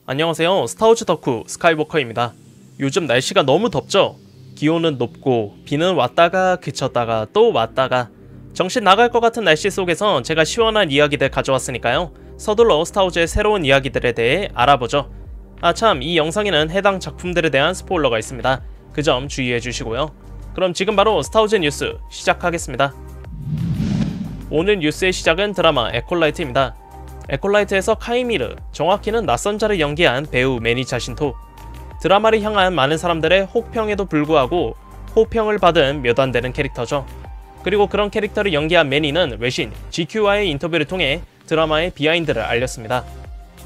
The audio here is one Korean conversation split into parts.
안녕하세요. 스타워즈 덕후 스카이워커입니다. 요즘 날씨가 너무 덥죠? 기온은 높고 비는 왔다가 그쳤다가 또 왔다가 정신 나갈 것 같은 날씨 속에서 제가 시원한 이야기들 가져왔으니까요. 서둘러 스타워즈의 새로운 이야기들에 대해 알아보죠. 아참, 이 영상에는 해당 작품들에 대한 스포일러가 있습니다. 그 점 주의해 주시고요. 그럼 지금 바로 스타워즈 뉴스 시작하겠습니다. 오늘 뉴스의 시작은 드라마 에콜라이트입니다. 에콜라이트에서 카이미르, 정확히는 낯선 자를 연기한 배우 매니 자신토. 드라마를 향한 많은 사람들의 혹평에도 불구하고 호평을 받은 몇 안 되는 캐릭터죠. 그리고 그런 캐릭터를 연기한 매니는 외신 GQ와의 인터뷰를 통해 드라마의 비하인드를 알렸습니다.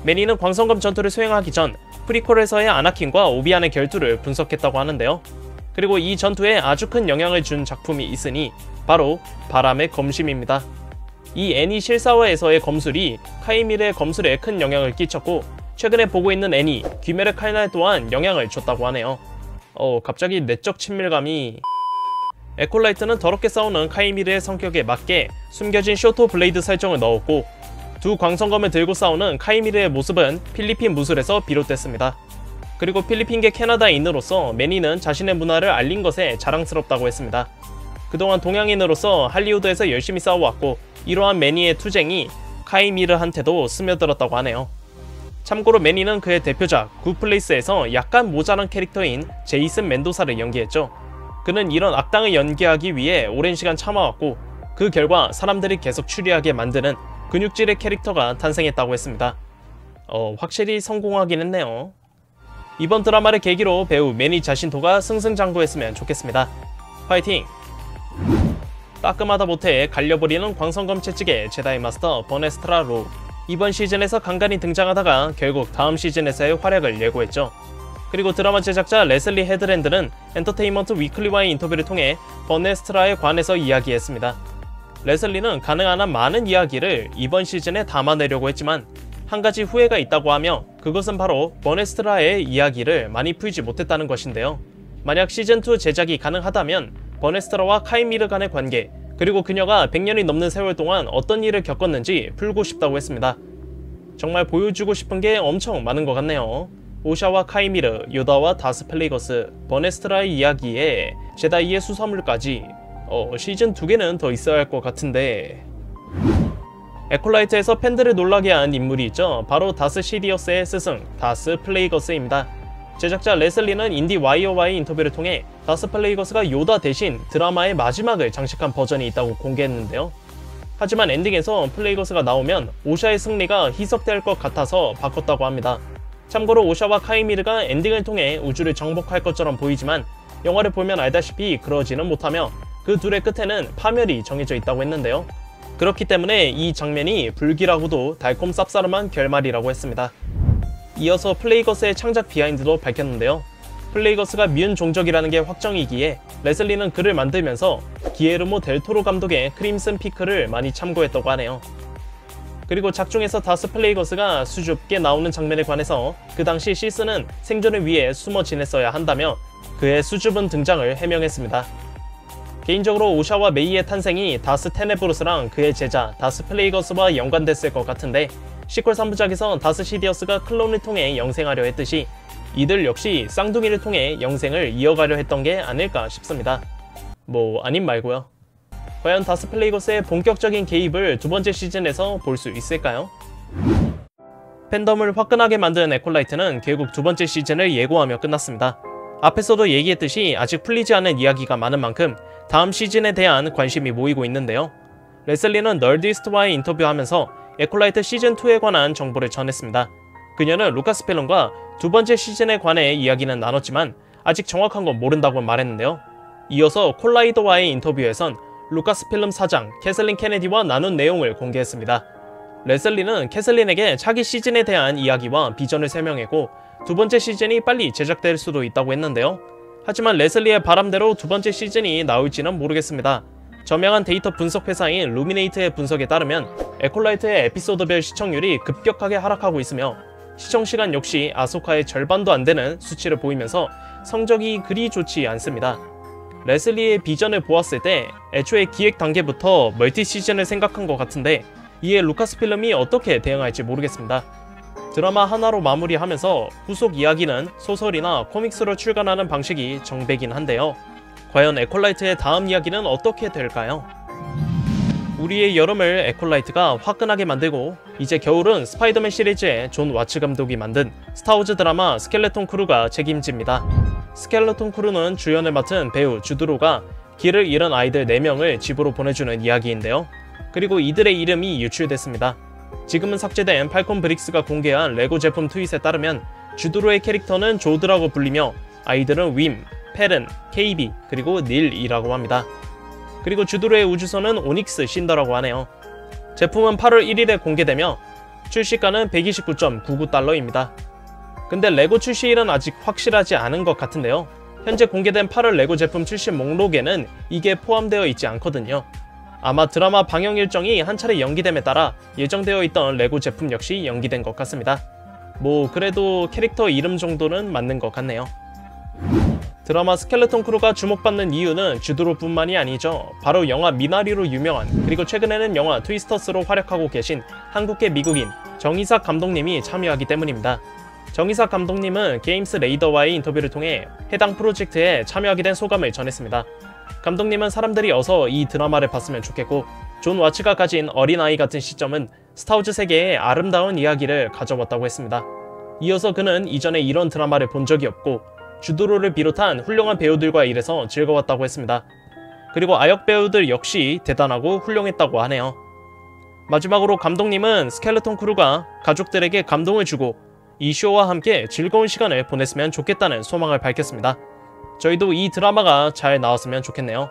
매니는 광선검 전투를 수행하기 전 프리퀄에서의 아나킨과 오비안의 결투를 분석했다고 하는데요. 그리고 이 전투에 아주 큰 영향을 준 작품이 있으니 바로 바람의 검심입니다. 이 애니 실사화에서의 검술이 카이미르의 검술에 큰 영향을 끼쳤고, 최근에 보고 있는 애니 귀멸의 칼날 또한 영향을 줬다고 하네요. 갑자기 내적 친밀감이... 에콜라이트는 더럽게 싸우는 카이미르의 성격에 맞게 숨겨진 쇼토 블레이드 설정을 넣었고, 두 광선검을 들고 싸우는 카이미르의 모습은 필리핀 무술에서 비롯됐습니다. 그리고 필리핀계 캐나다인으로서 매니는 자신의 문화를 알린 것에 자랑스럽다고 했습니다. 그동안 동양인으로서 할리우드에서 열심히 싸워왔고, 이러한 매니의 투쟁이 카이미르한테도 스며들었다고 하네요. 참고로 매니는 그의 대표작 굿플레이스에서 약간 모자란 캐릭터인 제이슨 멘도사를 연기했죠. 그는 이런 악당을 연기하기 위해 오랜 시간 참아왔고, 그 결과 사람들이 계속 추리하게 만드는 근육질의 캐릭터가 탄생했다고 했습니다. 확실히 성공하긴 했네요. 이번 드라마를 계기로 배우 매니 자신토가 승승장구했으면 좋겠습니다. 화이팅! 따끔하다 못해 갈려버리는 광선검 채찍의 제다이 마스터 버네스트라 로. 이번 시즌에서 간간히 등장하다가 결국 다음 시즌에서의 활약을 예고했죠. 그리고 드라마 제작자 레슬리 헤드랜드는 엔터테인먼트 위클리와의 인터뷰를 통해 버네스트라에 관해서 이야기했습니다. 레슬리는 가능한 한 많은 이야기를 이번 시즌에 담아내려고 했지만 한 가지 후회가 있다고 하며, 그것은 바로 버네스트라의 이야기를 많이 풀지 못했다는 것인데요. 만약 시즌2 제작이 가능하다면 버네스트라와 카이미르 간의 관계, 그리고 그녀가 100년이 넘는 세월 동안 어떤 일을 겪었는지 풀고 싶다고 했습니다. 정말 보여주고 싶은 게 엄청 많은 것 같네요. 오샤와 카이미르, 요다와 다스 플레이거스, 버네스트라의 이야기에 제다이의 수사물까지 시즌 2개는 더 있어야 할 것 같은데... 에콜라이트에서 팬들을 놀라게 한 인물이 있죠. 바로 다스 시디어스의 스승, 다스 플레이거스입니다. 제작자 레슬리는 인디 와이어와의 인터뷰를 통해 다스 플레이거스가 요다 대신 드라마의 마지막을 장식한 버전이 있다고 공개했는데요. 하지만 엔딩에서 플레이거스가 나오면 오샤의 승리가 희석될 것 같아서 바꿨다고 합니다. 참고로 오샤와 카이미르가 엔딩을 통해 우주를 정복할 것처럼 보이지만 영화를 보면 알다시피 그러지는 못하며 그 둘의 끝에는 파멸이 정해져 있다고 했는데요. 그렇기 때문에 이 장면이 불길하고도 달콤 쌉싸름한 결말이라고 했습니다. 이어서 플레이거스의 창작 비하인드도 밝혔는데요. 플레이거스가 뮨 종족이라는 게 확정이기에 레슬리는 그를 만들면서 기에르모 델토로 감독의 크림슨 피크를 많이 참고했다고 하네요. 그리고 작중에서 다스 플레이거스가 수줍게 나오는 장면에 관해서 그 당시 시스는 생존을 위해 숨어 지냈어야 한다며 그의 수줍은 등장을 해명했습니다. 개인적으로 오샤와 메이의 탄생이 다스 테네브루스랑 그의 제자 다스 플레이거스와 연관됐을 것 같은데, 시퀄 3부작에서 다스 시디어스가 클론을 통해 영생하려 했듯이 이들 역시 쌍둥이를 통해 영생을 이어가려 했던 게 아닐까 싶습니다. 아님 말고요. 과연 다스 플레이거스의 본격적인 개입을 두 번째 시즌에서 볼 수 있을까요? 팬덤을 화끈하게 만든 에콜라이트는 결국 두 번째 시즌을 예고하며 끝났습니다. 앞에서도 얘기했듯이 아직 풀리지 않은 이야기가 많은 만큼 다음 시즌에 대한 관심이 모이고 있는데요. 레슬리는 널디스트와의 인터뷰하면서 에콜라이트 시즌2에 관한 정보를 전했습니다. 그녀는 루카스필름과 두 번째 시즌에 관해 이야기는 나눴지만 아직 정확한 건 모른다고 말했는데요. 이어서 콜라이더와의 인터뷰에선 루카스필름 사장 캐슬린 케네디와 나눈 내용을 공개했습니다. 레슬리는 캐슬린에게 차기 시즌에 대한 이야기와 비전을 설명했고, 두 번째 시즌이 빨리 제작될 수도 있다고 했는데요. 하지만 레슬리의 바람대로 두 번째 시즌이 나올지는 모르겠습니다. 저명한 데이터 분석 회사인 루미네이트의 분석에 따르면 에콜라이트의 에피소드별 시청률이 급격하게 하락하고 있으며, 시청시간 역시 아소카의 절반도 안 되는 수치를 보이면서 성적이 그리 좋지 않습니다. 레슬리의 비전을 보았을 때 애초에 기획 단계부터 멀티 시즌을 생각한 것 같은데, 이에 루카스필름이 어떻게 대응할지 모르겠습니다. 드라마 하나로 마무리하면서 후속 이야기는 소설이나 코믹스로 출간하는 방식이 정배긴 한데요. 과연 에콜라이트의 다음 이야기는 어떻게 될까요? 우리의 여름을 에콜라이트가 화끈하게 만들고 이제 겨울은 스파이더맨 시리즈의 존 와츠 감독이 만든 스타워즈 드라마 스켈레톤 크루가 책임집니다. 스켈레톤 크루는 주연을 맡은 배우 주드로가 길을 잃은 아이들 4명을 집으로 보내주는 이야기인데요. 그리고 이들의 이름이 유출됐습니다. 지금은 삭제된 팔콘 브릭스가 공개한 레고 제품 트윗에 따르면 주드로의 캐릭터는 조드라고 불리며 아이들은 윈, 페른, KB, 그리고 닐이라고 합니다. 그리고 주드로의 우주선은 오닉스 신더라고 하네요. 제품은 8월 1일에 공개되며 출시가는 129.99달러입니다. 근데 레고 출시일은 아직 확실하지 않은 것 같은데요. 현재 공개된 8월 레고 제품 출시 목록에는 이게 포함되어 있지 않거든요. 아마 드라마 방영 일정이 한 차례 연기됨에 따라 예정되어 있던 레고 제품 역시 연기된 것 같습니다. 뭐 그래도 캐릭터 이름 정도는 맞는 것 같네요. 드라마 스켈레톤 크루가 주목받는 이유는 주드로뿐만이 아니죠. 바로 영화 미나리로 유명한, 그리고 최근에는 영화 트위스터스로 활약하고 계신 한국계 미국인 정이삭 감독님이 참여하기 때문입니다. 정이삭 감독님은 게임스 레이더와의 인터뷰를 통해 해당 프로젝트에 참여하게 된 소감을 전했습니다. 감독님은 사람들이 어서 이 드라마를 봤으면 좋겠고, 존 와츠가 가진 어린아이 같은 시점은 스타워즈 세계의 아름다운 이야기를 가져왔다고 했습니다. 이어서 그는 이전에 이런 드라마를 본 적이 없고 주드로를 비롯한 훌륭한 배우들과 일해서 즐거웠다고 했습니다. 그리고 아역 배우들 역시 대단하고 훌륭했다고 하네요. 마지막으로 감독님은 스켈레톤 크루가 가족들에게 감동을 주고 이 쇼와 함께 즐거운 시간을 보냈으면 좋겠다는 소망을 밝혔습니다. 저희도 이 드라마가 잘 나왔으면 좋겠네요.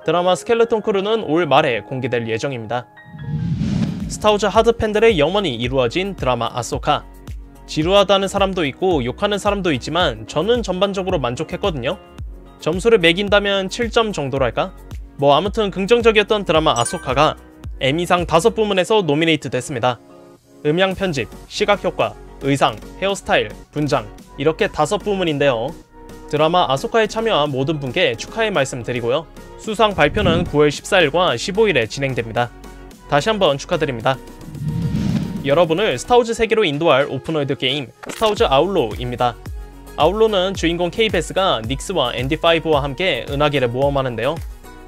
드라마 스켈레톤 크루는 올 말에 공개될 예정입니다. 스타워즈 하드 팬들의 염원이 이루어진 드라마 아소카. 지루하다는 사람도 있고 욕하는 사람도 있지만 저는 전반적으로 만족했거든요. 점수를 매긴다면 7점 정도랄까? 뭐 아무튼 긍정적이었던 드라마 아소카가 에미상 5부문에서 노미네이트 됐습니다. 음향 편집, 시각 효과, 의상, 헤어스타일, 분장 이렇게 5부문인데요. 드라마 아소카에 참여한 모든 분께 축하의 말씀 드리고요. 수상 발표는 9월 14일과 15일에 진행됩니다. 다시 한번 축하드립니다. 여러분을 스타워즈 세계로 인도할 오픈월드 게임 스타워즈 아울로입니다. 아울로는 주인공 케이베스가 닉스와 앤디5와 함께 은하계를 모험하는데요.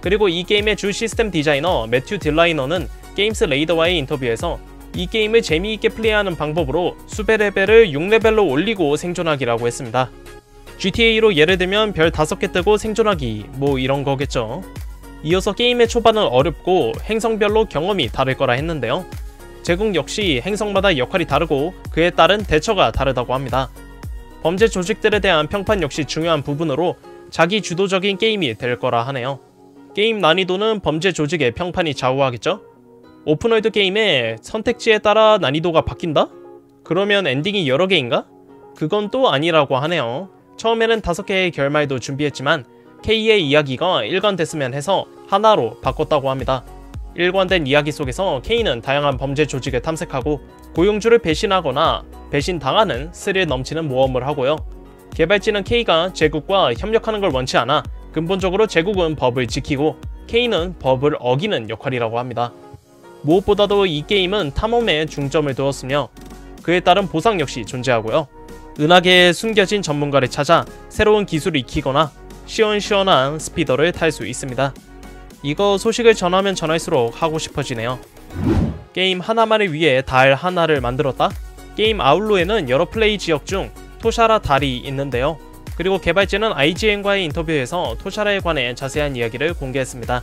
그리고 이 게임의 주 시스템 디자이너 매튜 딜라이너는 게임스 레이더와의 인터뷰에서 이 게임을 재미있게 플레이하는 방법으로 수배 레벨을 6레벨로 올리고 생존하기라고 했습니다. GTA로 예를 들면 별 5개 뜨고 생존하기 뭐 이런 거겠죠. 이어서 게임의 초반은 어렵고 행성별로 경험이 다를 거라 했는데요. 제국 역시 행성마다 역할이 다르고 그에 따른 대처가 다르다고 합니다. 범죄 조직들에 대한 평판 역시 중요한 부분으로 자기 주도적인 게임이 될 거라 하네요. 게임 난이도는 범죄 조직의 평판이 좌우하겠죠? 오픈월드 게임의 선택지에 따라 난이도가 바뀐다? 그러면 엔딩이 여러 개인가? 그건 또 아니라고 하네요. 처음에는 5개의 결말도 준비했지만 K의 이야기가 일관됐으면 해서 하나로 바꿨다고 합니다. 일관된 이야기 속에서 K는 다양한 범죄 조직을 탐색하고 고용주를 배신하거나 배신당하는 스릴 넘치는 모험을 하고요. 개발진은 K가 제국과 협력하는 걸 원치 않아 근본적으로 제국은 법을 지키고 K는 법을 어기는 역할이라고 합니다. 무엇보다도 이 게임은 탐험에 중점을 두었으며 그에 따른 보상 역시 존재하고요. 은하계에 숨겨진 전문가를 찾아 새로운 기술을 익히거나 시원시원한 스피더를 탈 수 있습니다. 이거 소식을 전하면 전할수록 하고 싶어지네요. 게임 하나만을 위해 달 하나를 만들었다? 게임 아울로에는 여러 플레이 지역 중 토샤라 달이 있는데요. 그리고 개발진은 IGN과의 인터뷰에서 토샤라에 관해 자세한 이야기를 공개했습니다.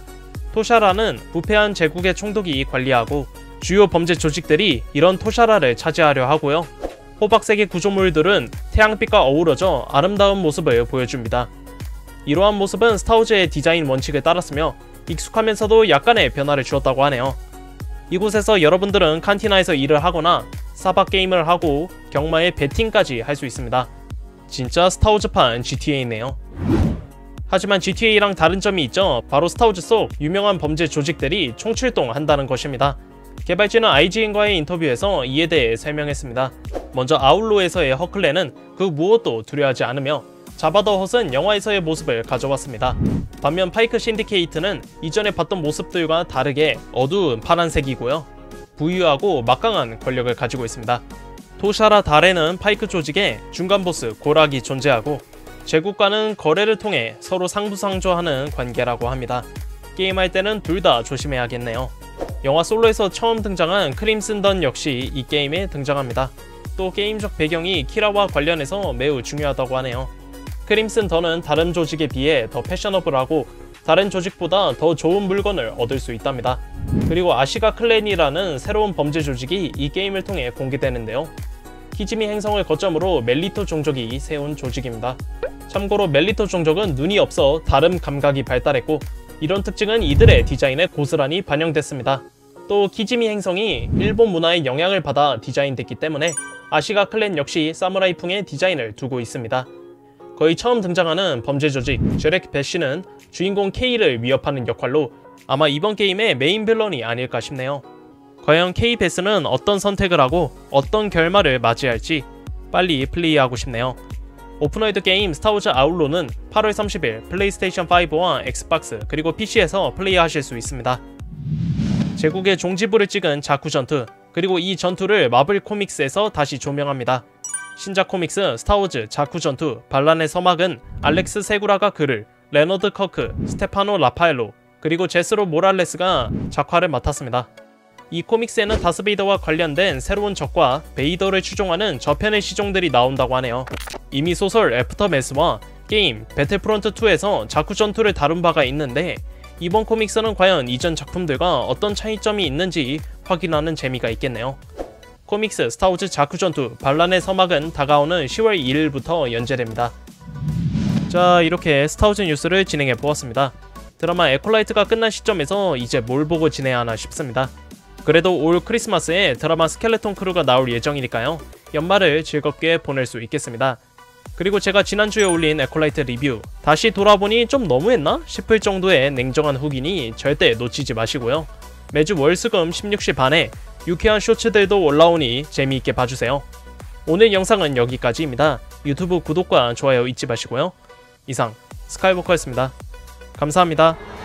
토샤라는 부패한 제국의 총독이 관리하고 주요 범죄 조직들이 이런 토샤라를 차지하려 하고요. 호박색의 구조물들은 태양빛과 어우러져 아름다운 모습을 보여줍니다. 이러한 모습은 스타워즈의 디자인 원칙을 따랐으며 익숙하면서도 약간의 변화를 주었다고 하네요. 이곳에서 여러분들은 칸티나에서 일을 하거나 사박 게임을 하고 경마에 배팅까지 할 수 있습니다. 진짜 스타워즈판 GTA네요. 하지만 GTA랑 다른 점이 있죠. 바로 스타워즈 속 유명한 범죄 조직들이 총출동한다는 것입니다. 개발진은 IGN과의 인터뷰에서 이에 대해 설명했습니다. 먼저 아울로에서의 허클레는 그 무엇도 두려워하지 않으며 자바 더 헛은 영화에서의 모습을 가져왔습니다. 반면 파이크 신디케이트는 이전에 봤던 모습들과 다르게 어두운 파란색이고요. 부유하고 막강한 권력을 가지고 있습니다. 도샤라 달에는 파이크 조직의 중간 보스 고락이 존재하고 제국과는 거래를 통해 서로 상부상조하는 관계라고 합니다. 게임할 때는 둘 다 조심해야겠네요. 영화 솔로에서 처음 등장한 크림슨 던 역시 이 게임에 등장합니다. 또 게임적 배경이 키라와 관련해서 매우 중요하다고 하네요. 크림슨 던은 다른 조직에 비해 더 패셔너블하고 다른 조직보다 더 좋은 물건을 얻을 수 있답니다. 그리고 아시가 클랜이라는 새로운 범죄 조직이 이 게임을 통해 공개되는데요. 키지미 행성을 거점으로 멜리토 종족이 세운 조직입니다. 참고로 멜리토 종족은 눈이 없어 다른 감각이 발달했고 이런 특징은 이들의 디자인에 고스란히 반영됐습니다. 또 키지미 행성이 일본 문화의 영향을 받아 디자인됐기 때문에 아시가 클랜 역시 사무라이풍의 디자인을 두고 있습니다. 거의 처음 등장하는 범죄 조직 제렉 배시는 주인공 K를 위협하는 역할로 아마 이번 게임의 메인 빌런이 아닐까 싶네요. 과연 K 베스는 어떤 선택을 하고 어떤 결말을 맞이할지 빨리 플레이하고 싶네요. 오픈월드 게임 스타워즈 아울로는 8월 30일 플레이스테이션 5와 엑스박스 그리고 PC에서 플레이하실 수 있습니다. 제국의 종지부를 찍은 자쿠 전투, 그리고 이 전투를 마블 코믹스에서 다시 조명합니다. 신작 코믹스 스타워즈 자쿠 전투 반란의 서막은 알렉스 세구라가 글을, 레너드 커크, 스테파노 라파엘로, 그리고 제스로 모랄레스가 작화를 맡았습니다. 이 코믹스에는 다스베이더와 관련된 새로운 적과 베이더를 추종하는 저편의 시종들이 나온다고 하네요. 이미 소설 애프터매스와 게임 배틀프론트2에서 자쿠 전투를 다룬 바가 있는데 이번 코믹스는 과연 이전 작품들과 어떤 차이점이 있는지 확인하는 재미가 있겠네요. 코믹스 스타워즈 자쿠 전투 반란의 서막은 다가오는 10월 2일부터 연재됩니다. 자, 이렇게 스타워즈 뉴스를 진행해 보았습니다. 드라마 에콜라이트가 끝난 시점에서 이제 뭘 보고 지내야 하나 싶습니다. 그래도 올 크리스마스에 드라마 스켈레톤 크루가 나올 예정이니까요. 연말을 즐겁게 보낼 수 있겠습니다. 그리고 제가 지난주에 올린 에콜라이트 리뷰, 다시 돌아보니 좀 너무했나 싶을 정도의 냉정한 후기니 절대 놓치지 마시고요. 매주 월수금 16시 반에 유쾌한 쇼츠들도 올라오니 재미있게 봐주세요. 오늘 영상은 여기까지입니다. 유튜브 구독과 좋아요 잊지 마시고요. 이상 스카이워커였습니다. 감사합니다.